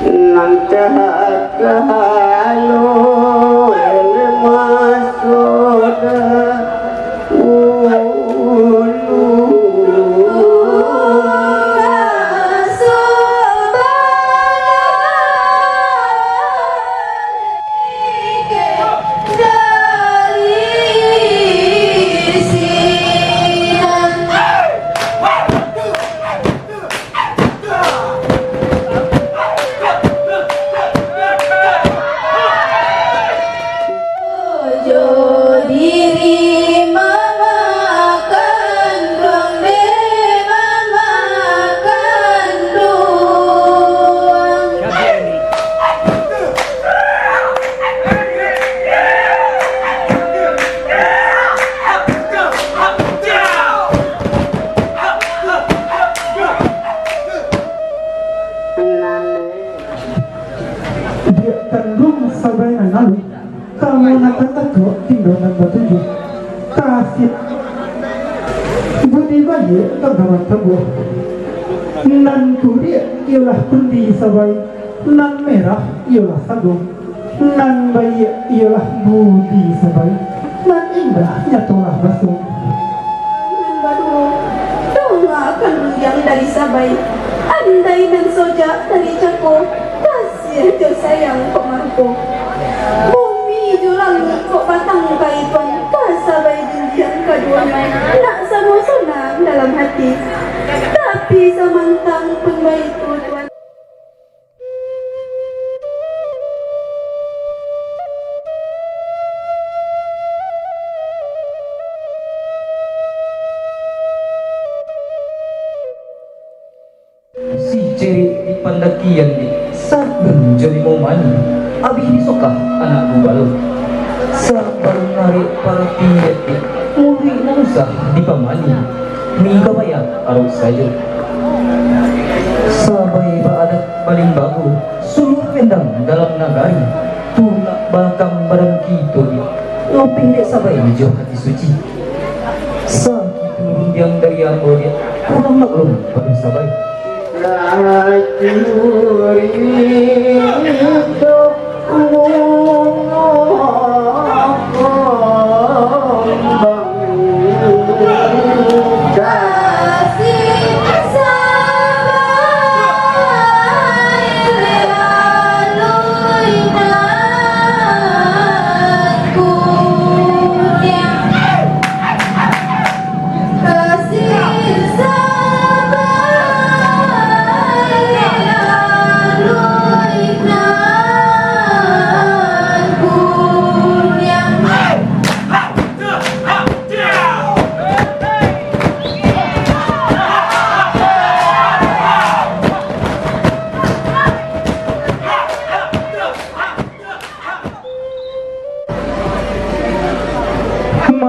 nang cahalo masuk kamu nak kata tinggal nak batuju kasih budi bayi terdapat tebu nan kuria ialah kundi sabai nan merah ialah sagung nan bayi ialah budi sabai nan indah nyatolah basung nan baru doa akan yang dari sabai andai dan soja dari cako kasih jo sayang pemangku jurang kok batang kaiton kasabai jenjian keduanya nak sama senang dalam hati tapi samantang pun baik tujuan si ceri di pendakian di saben jadi momen abis disokah anak bubalo sabar narik para pinggit muri nangsa di pamani mi kabaya arus saja sabai baadat paling bagu suluh kendang dalam nagari tulak bakam barang kito di ngoping dek sabai jo hati suci sakit turun yang dari ambo dia kurang maklum pada sabai Rajuri itu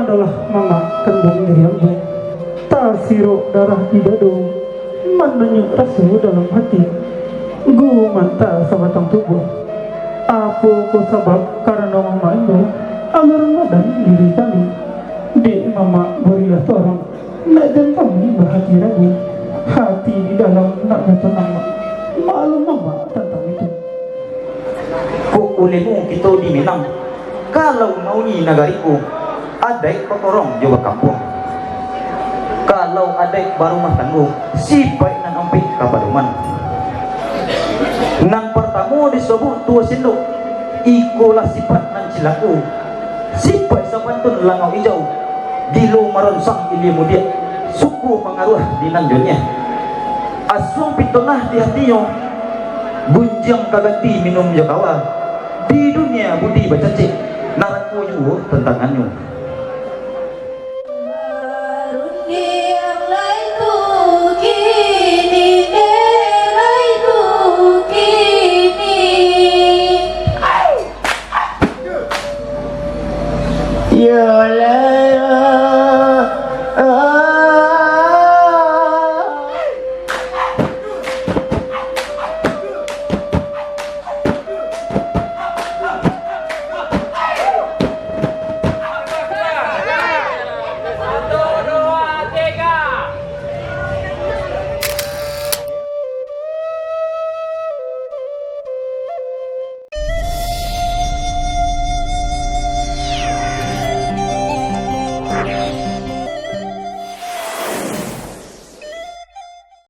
adalah mama kandung Miriamku tasiro darah di dadu menyuk rasa dalam hati gu manta sabatang tubuh aku ku sabab karena mama itu agar badan diri kami di mama berilah seorang nak dan kami bahagia ragu hati di dalam nak kata nama malu mama tentang itu kok ulemu kita di Minang kalau mau ni nagariku adai kotorong juga kampung kalau adai baru mah tangguh sipai nan ampi kapaduman nan pertama disebut tua sinduk ikulah sifat nan cilaku sipai sapantun langau hijau dilu maronsang ilimu dia suku pengaruh di nanjurnya asung pitonah di hatinya bunjang kaganti minum jakawa di dunia budi bacacik naraku juga tentangannya